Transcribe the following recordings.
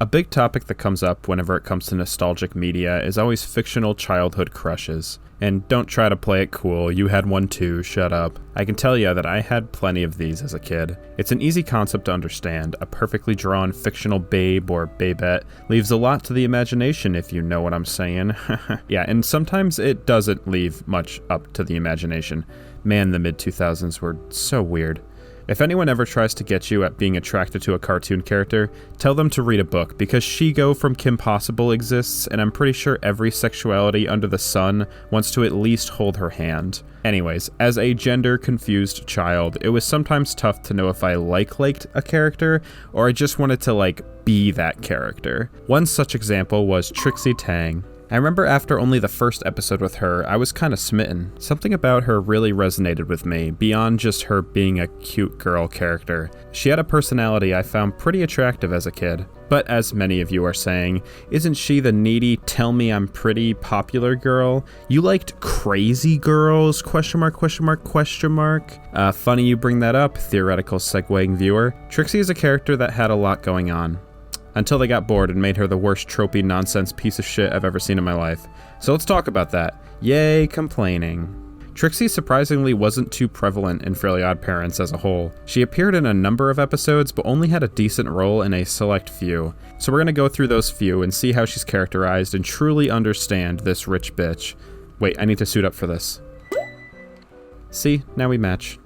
A big topic that comes up whenever it comes to nostalgic media is always fictional childhood crushes. And don't try to play it cool, you had one too, shut up. I can tell you that I had plenty of these as a kid. It's an easy concept to understand. A perfectly drawn fictional babe or babette leaves a lot to the imagination, if you know what I'm saying. Yeah, and sometimes it doesn't leave much up to the imagination. Man, the mid-2000s were so weird. If anyone ever tries to get you at being attracted to a cartoon character, tell them to read a book, because She-Go from Kim Possible exists, and I'm pretty sure every sexuality under the sun wants to at least hold her hand. Anyways, as a gender-confused child, it was sometimes tough to know if I liked a character, or I just wanted to, be that character. One such example was Trixie Tang. I remember after only the first episode with her, I was kind of smitten. Something about her really resonated with me, beyond just her being a cute girl character. She had a personality I found pretty attractive as a kid. But as many of you are saying, isn't she the needy, tell me I'm pretty popular girl? You liked crazy girls? ? Funny you bring that up, theoretical segueing viewer. Trixie is a character that had a lot going on. Until they got bored and made her the worst tropey nonsense piece of shit I've ever seen in my life. So let's talk about that. Yay, complaining. Trixie surprisingly wasn't too prevalent in Fairly OddParents as a whole. She appeared in a number of episodes, but only had a decent role in a select few. So we're gonna go through those few and see how she's characterized and truly understand this rich bitch. Wait, I need to suit up for this. See, now we match.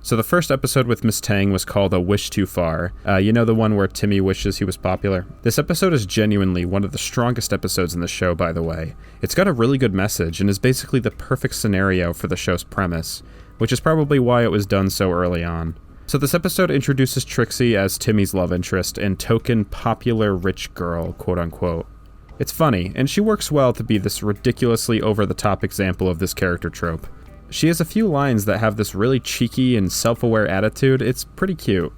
So the first episode with Miss Tang was called A Wish Too Far. You know, the one where Timmy wishes he was popular? This episode is genuinely one of the strongest episodes in the show, by the way. It's got a really good message and is basically the perfect scenario for the show's premise, which is probably why it was done so early on. So this episode introduces Trixie as Timmy's love interest and token popular rich girl, quote unquote. It's funny, and she works well to be this ridiculously over-the-top example of this character trope. She has a few lines that have this really cheeky and self-aware attitude. It's pretty cute.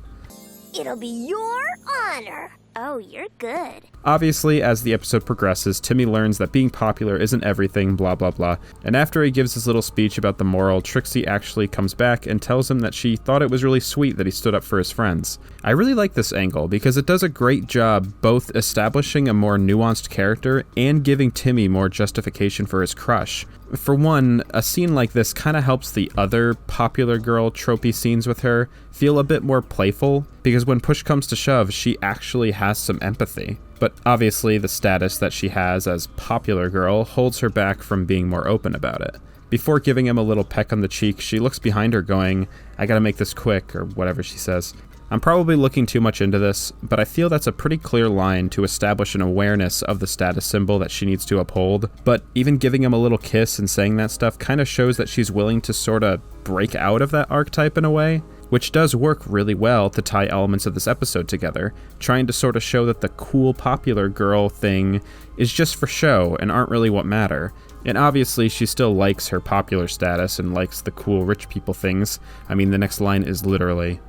It'll be your honor. Oh, you're good. Obviously, as the episode progresses, Timmy learns that being popular isn't everything, blah blah blah. And after he gives his little speech about the moral, Trixie actually comes back and tells him that she thought it was really sweet that he stood up for his friends. I really like this angle because it does a great job both establishing a more nuanced character and giving Timmy more justification for his crush. For one, a scene like this kind of helps the other popular girl tropey scenes with her feel a bit more playful, because when push comes to shove, she actually has some empathy. But obviously, the status that she has as popular girl holds her back from being more open about it. Before giving him a little peck on the cheek, she looks behind her going, "I gotta make this quick," or whatever she says. I'm probably looking too much into this, but I feel that's a pretty clear line to establish an awareness of the status symbol that she needs to uphold. But even giving him a little kiss and saying that stuff kind of shows that she's willing to sort of break out of that archetype in a way, which does work really well to tie elements of this episode together, trying to sort of show that the cool popular girl thing is just for show and aren't really what matter. And obviously she still likes her popular status and likes the cool rich people things. I mean, the next line is literally,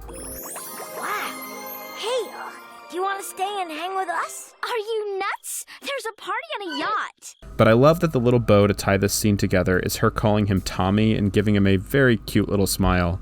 stay and hang with us? Are you nuts? There's a party on a yacht. But I love that the little bow to tie this scene together is her calling him Tommy and giving him a very cute little smile.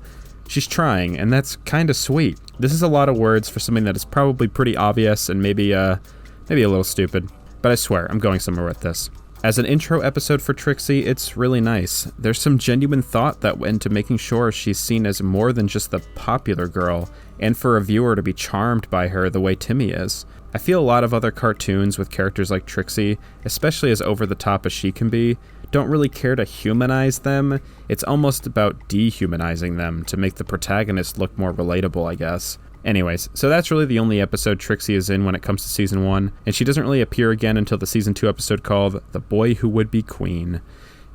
She's trying, and that's kinda sweet. This is a lot of words for something that is probably pretty obvious and maybe a little stupid. But I swear, I'm going somewhere with this. As an intro episode for Trixie, it's really nice. There's some genuine thought that went into making sure she's seen as more than just the popular girl, and for a viewer to be charmed by her the way Timmy is. I feel a lot of other cartoons with characters like Trixie, especially as over-the-top as she can be, don't really care to humanize them. It's almost about dehumanizing them to make the protagonist look more relatable, I guess. Anyways, so that's really the only episode Trixie is in when it comes to Season 1, and she doesn't really appear again until the Season 2 episode called The Boy Who Would Be Queen.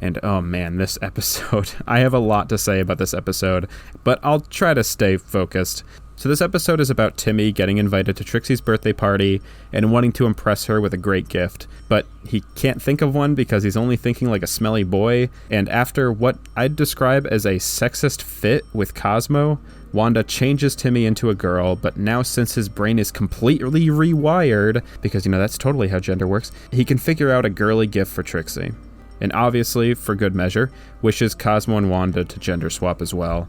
And oh man, this episode, I have a lot to say about this episode, but I'll try to stay focused. So this episode is about Timmy getting invited to Trixie's birthday party and wanting to impress her with a great gift, but he can't think of one because he's only thinking like a smelly boy, and after what I'd describe as a sexist fit with Cosmo, Wanda changes Timmy into a girl, but now since his brain is completely rewired, because that's totally how gender works, he can figure out a girly gift for Trixie. And obviously, for good measure, wishes Cosmo and Wanda to gender swap as well.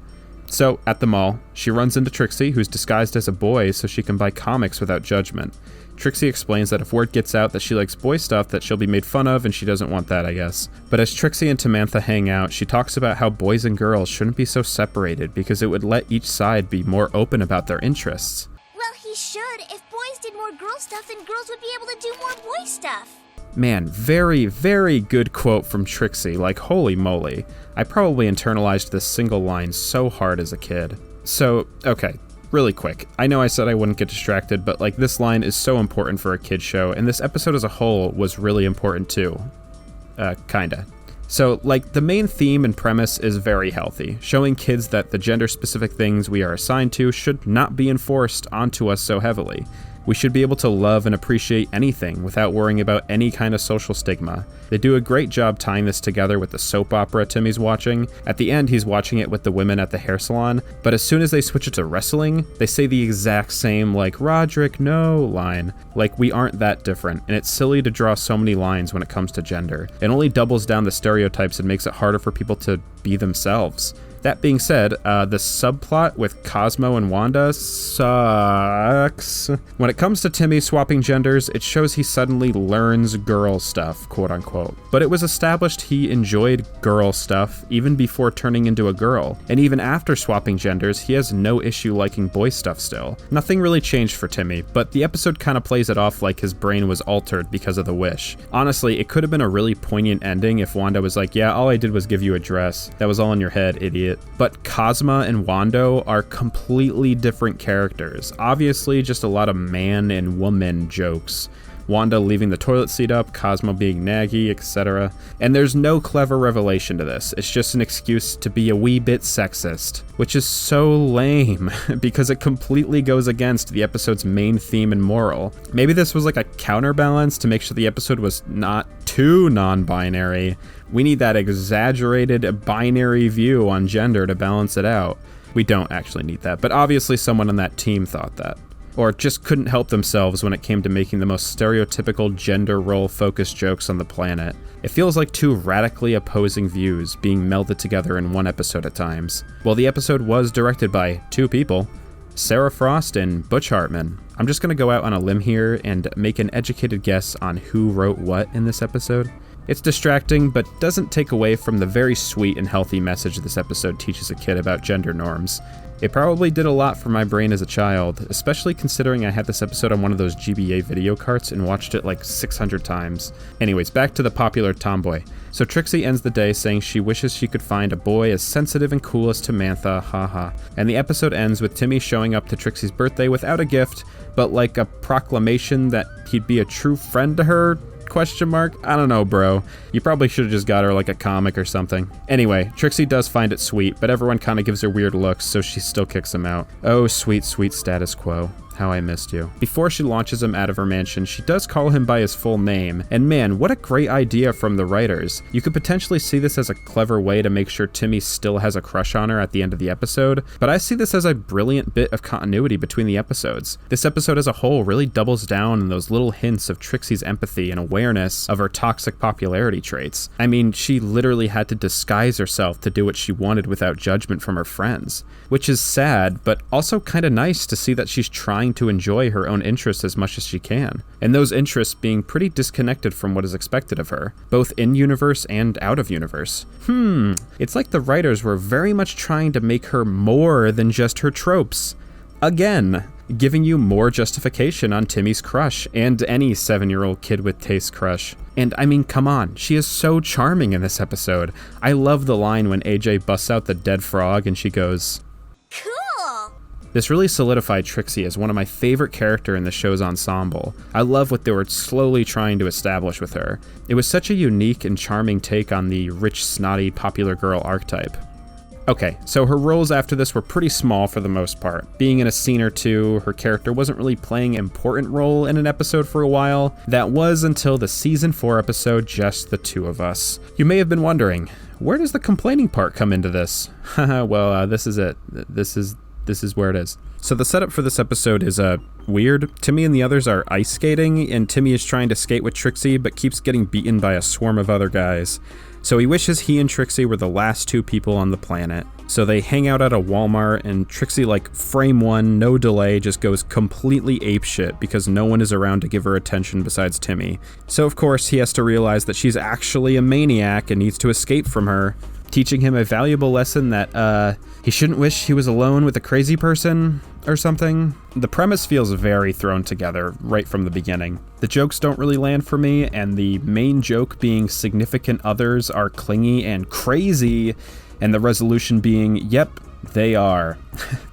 So, at the mall, she runs into Trixie, who's disguised as a boy so she can buy comics without judgment. Trixie explains that if word gets out that she likes boy stuff, that she'll be made fun of, and she doesn't want that, I guess. But as Trixie and Tamantha hang out, she talks about how boys and girls shouldn't be so separated because it would let each side be more open about their interests. Well, he should. If boys did more girl stuff, then girls would be able to do more boy stuff. Man, very, very good quote from Trixie, like holy moly. I probably internalized this single line so hard as a kid. So, okay, really quick. I know I said I wouldn't get distracted, but like this line is so important for a kid's show, and this episode as a whole was really important too. Kinda. So, like, the main theme and premise is very healthy, showing kids that the gender-specific things we are assigned to should not be enforced onto us so heavily. We should be able to love and appreciate anything without worrying about any kind of social stigma. They do a great job tying this together with the soap opera Timmy's watching. At the end, he's watching it with the women at the hair salon, but as soon as they switch it to wrestling, they say the exact same, like, Roderick, no line. Like, we aren't that different, and it's silly to draw so many lines when it comes to gender. It only doubles down the stereotypes and makes it harder for people to be themselves. That being said, the subplot with Cosmo and Wanda sucks. When it comes to Timmy swapping genders, it shows he suddenly learns girl stuff, quote unquote. But it was established he enjoyed girl stuff even before turning into a girl. And even after swapping genders, he has no issue liking boy stuff still. Nothing really changed for Timmy, but the episode kind of plays it off like his brain was altered because of the wish. Honestly, it could have been a really poignant ending if Wanda was like, yeah, all I did was give you a dress. That was all in your head, idiot. But Cosma and Wando are completely different characters. Obviously, just a lot of man and woman jokes. Wanda leaving the toilet seat up, Cosmo being naggy, etc. And there's no clever revelation to this. It's just an excuse to be a wee bit sexist, which is so lame because it completely goes against the episode's main theme and moral. Maybe this was like a counterbalance to make sure the episode was not too non-binary. We need that exaggerated binary view on gender to balance it out. We don't actually need that, but obviously someone on that team thought that. Or just couldn't help themselves when it came to making the most stereotypical gender role-focused jokes on the planet. It feels like two radically opposing views being melded together in one episode at times. Well, the episode was directed by two people, Sarah Frost and Butch Hartman. I'm just gonna go out on a limb here and make an educated guess on who wrote what in this episode. It's distracting, but doesn't take away from the very sweet and healthy message this episode teaches a kid about gender norms. It probably did a lot for my brain as a child, especially considering I had this episode on one of those GBA video carts and watched it like 600 times. Anyways, back to the popular tomboy. So Trixie ends the day saying she wishes she could find a boy as sensitive and cool as Tamantha, haha. And the episode ends with Timmy showing up to Trixie's birthday without a gift, but like a proclamation that he'd be a true friend to her? Question mark? I don't know, bro. You probably should have just got her like a comic or something. Anyway, Trixie does find it sweet, but everyone kind of gives her weird looks, so she still kicks him out. Oh, sweet, sweet status quo. How I missed you. Before she launches him out of her mansion, she does call him by his full name. And man, what a great idea from the writers. You could potentially see this as a clever way to make sure Timmy still has a crush on her at the end of the episode, but I see this as a brilliant bit of continuity between the episodes. This episode as a whole really doubles down on those little hints of Trixie's empathy and awareness of her toxic popularity traits. I mean, she literally had to disguise herself to do what she wanted without judgment from her friends, which is sad, but also kind of nice to see that she's trying to enjoy her own interests as much as she can, and those interests being pretty disconnected from what is expected of her, both in-universe and out-of-universe. It's like the writers were very much trying to make her more than just her tropes. Again, giving you more justification on Timmy's crush, and any 7-year-old kid with taste crush. And I mean, come on, she is so charming in this episode. I love the line when AJ busts out the dead frog and she goes, Cool! This really solidified Trixie as one of my favorite characters in the show's ensemble. I love what they were slowly trying to establish with her. It was such a unique and charming take on the rich, snotty, popular girl archetype. Okay, so her roles after this were pretty small for the most part. Being in a scene or two, her character wasn't really playing an important role in an episode for a while. That was until the season 4 episode, Just the Two of Us. You may have been wondering, where does the complaining part come into this? Well, this is it. This is where it is. So the setup for this episode is weird. Timmy and the others are ice skating, and Timmy is trying to skate with Trixie, but keeps getting beaten by a swarm of other guys. So he wishes he and Trixie were the last two people on the planet. So they hang out at a Walmart, and Trixie, like frame one, no delay, just goes completely apeshit because no one is around to give her attention besides Timmy. So of course he has to realize that she's actually a maniac and needs to escape from her, teaching him a valuable lesson that he shouldn't wish he was alone with a crazy person or something. The premise feels very thrown together right from the beginning. The jokes don't really land for me, and the main joke being significant others are clingy and crazy, and the resolution being, yep, they are.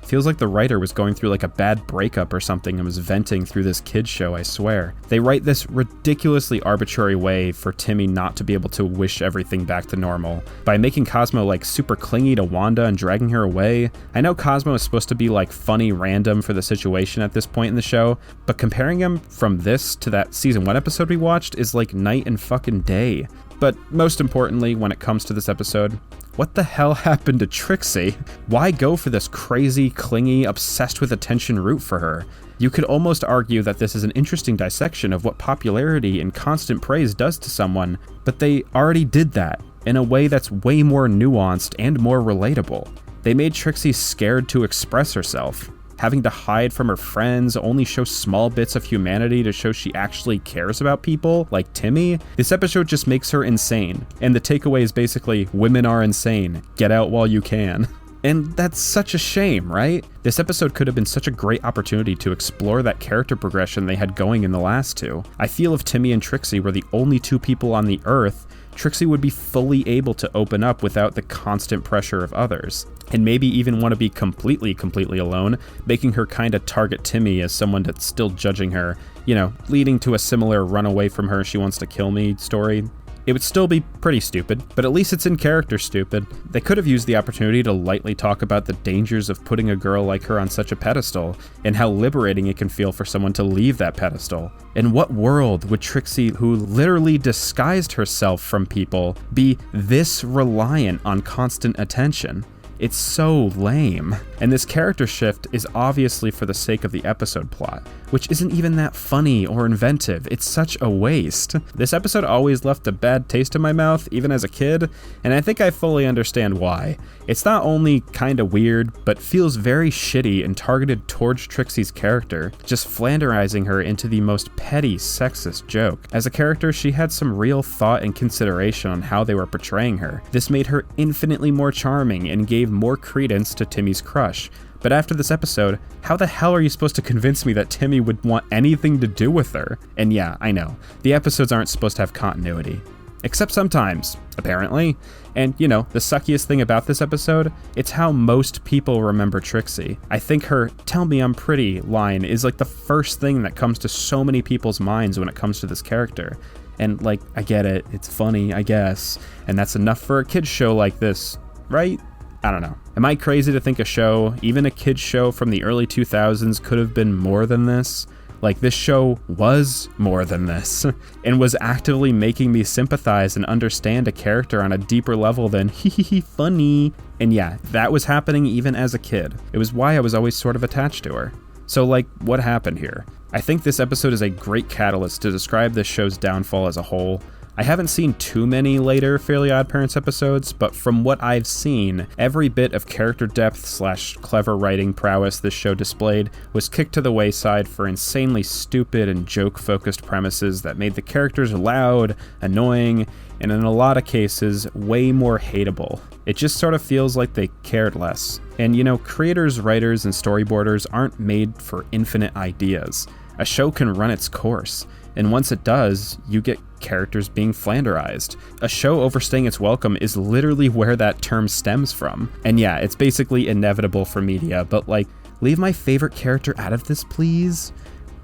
Feels like the writer was going through like a bad breakup or something and was venting through this kid's show, I swear. They write this ridiculously arbitrary way for Timmy not to be able to wish everything back to normal by making Cosmo like super clingy to Wanda and dragging her away. I know Cosmo is supposed to be like funny random for the situation at this point in the show, but comparing him from this to that season 1 episode we watched is like night and fucking day. But most importantly, when it comes to this episode, what the hell happened to Trixie? Why go for this crazy, clingy, obsessed with attention route for her? You could almost argue that this is an interesting dissection of what popularity and constant praise does to someone, but they already did that in a way that's way more nuanced and more relatable. They made Trixie scared to express herself, having to hide from her friends, only show small bits of humanity to show she actually cares about people, like Timmy. This episode just makes her insane, and the takeaway is basically, women are insane, get out while you can. And that's such a shame, right? This episode could have been such a great opportunity to explore that character progression they had going in the last two. I feel if Timmy and Trixie were the only two people on the Earth, Trixie would be fully able to open up without the constant pressure of others, and maybe even want to be completely alone, making her kind of target Timmy as someone that's still judging her, you know, leading to a similar run away from her, she wants to kill me story. It would still be pretty stupid, but at least it's in character stupid. They could have used the opportunity to lightly talk about the dangers of putting a girl like her on such a pedestal, and how liberating it can feel for someone to leave that pedestal. In what world would Trixie, who literally disguised herself from people, be this reliant on constant attention? It's so lame. And this character shift is obviously for the sake of the episode plot, which isn't even that funny or inventive. It's such a waste. This episode always left a bad taste in my mouth, even as a kid, and I think I fully understand why. It's not only kinda weird, but feels very shitty and targeted towards Trixie's character, just flanderizing her into the most petty, sexist joke. As a character, she had some real thought and consideration on how they were portraying her. This made her infinitely more charming and gave more credence to Timmy's crush. But after this episode, how the hell are you supposed to convince me that Timmy would want anything to do with her? And yeah, I know, the episodes aren't supposed to have continuity. Except sometimes, apparently. And, you know, the suckiest thing about this episode, it's how most people remember Trixie. I think her "tell me I'm pretty" line is like the first thing that comes to so many people's minds when it comes to this character. And like, I get it, it's funny, I guess, and that's enough for a kid's show like this, right? I don't know. Am I crazy to think a show, even a kid's show from the early 2000s, could have been more than this? Like, this show was more than this, and was actively making me sympathize and understand a character on a deeper level than hee funny. And yeah, that was happening even as a kid. It was why I was always sort of attached to her. So like, what happened here? I think this episode is a great catalyst to describe this show's downfall as a whole. I haven't seen too many later Fairly OddParents episodes, but from what I've seen, every bit of character depth / clever writing prowess this show displayed was kicked to the wayside for insanely stupid and joke-focused premises that made the characters loud, annoying, and in a lot of cases, way more hateable. It just sort of feels like they cared less. And you know, creators, writers, and storyboarders aren't made for infinite ideas. A show can run its course, and once it does, you get characters being flanderized. A show overstaying its welcome is literally where that term stems from. And yeah, it's basically inevitable for media, but like, leave my favorite character out of this, please?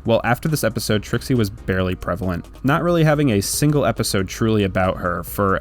Well, after this episode, Trixie was barely prevalent, not really having a single episode truly about her for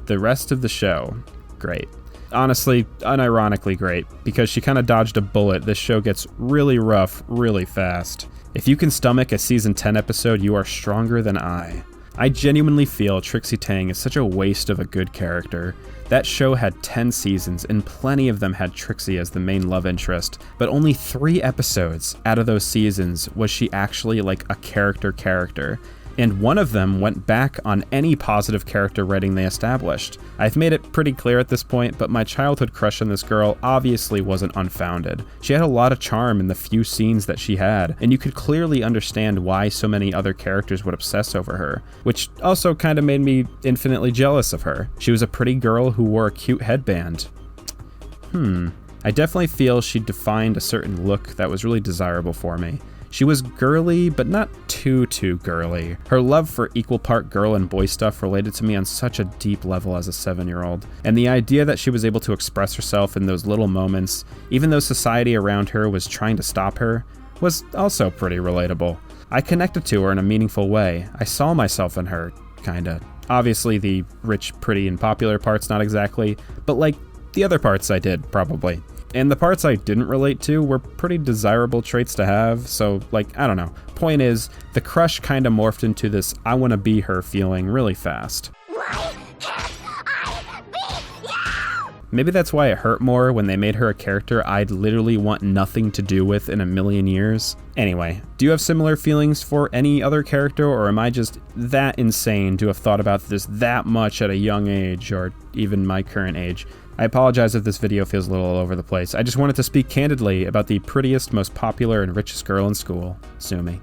the rest of the show. Great. Honestly, unironically great, because she kind of dodged a bullet. This show gets really rough really fast. If you can stomach a season 10 episode, you are stronger than I. I genuinely feel Trixie Tang is such a waste of a good character. That show had 10 seasons, and plenty of them had Trixie as the main love interest, but only 3 episodes out of those seasons was she actually like a character. and one of them went back on any positive character writing they established. I've made it pretty clear at this point, but my childhood crush on this girl obviously wasn't unfounded. She had a lot of charm in the few scenes that she had, and you could clearly understand why so many other characters would obsess over her, which also kind of made me infinitely jealous of her. She was a pretty girl who wore a cute headband. I definitely feel she defined a certain look that was really desirable for me. She was girly, but not too girly. Her love for equal part girl and boy stuff related to me on such a deep level as a 7-year-old. And the idea that she was able to express herself in those little moments, even though society around her was trying to stop her, was also pretty relatable. I connected to her in a meaningful way. I saw myself in her, kinda. Obviously the rich, pretty, and popular parts not exactly, but like the other parts I did, probably. And the parts I didn't relate to were pretty desirable traits to have, so, like, I don't know. Point is, the crush kinda morphed into this I wanna be her feeling really fast. Why can't I be you? Maybe that's why it hurt more when they made her a character I'd literally want nothing to do with in a million years. Anyway, do you have similar feelings for any other character, or am I just that insane to have thought about this that much at a young age, or even my current age? I apologize if this video feels a little all over the place. I just wanted to speak candidly about the prettiest, most popular, and richest girl in school, Sumi.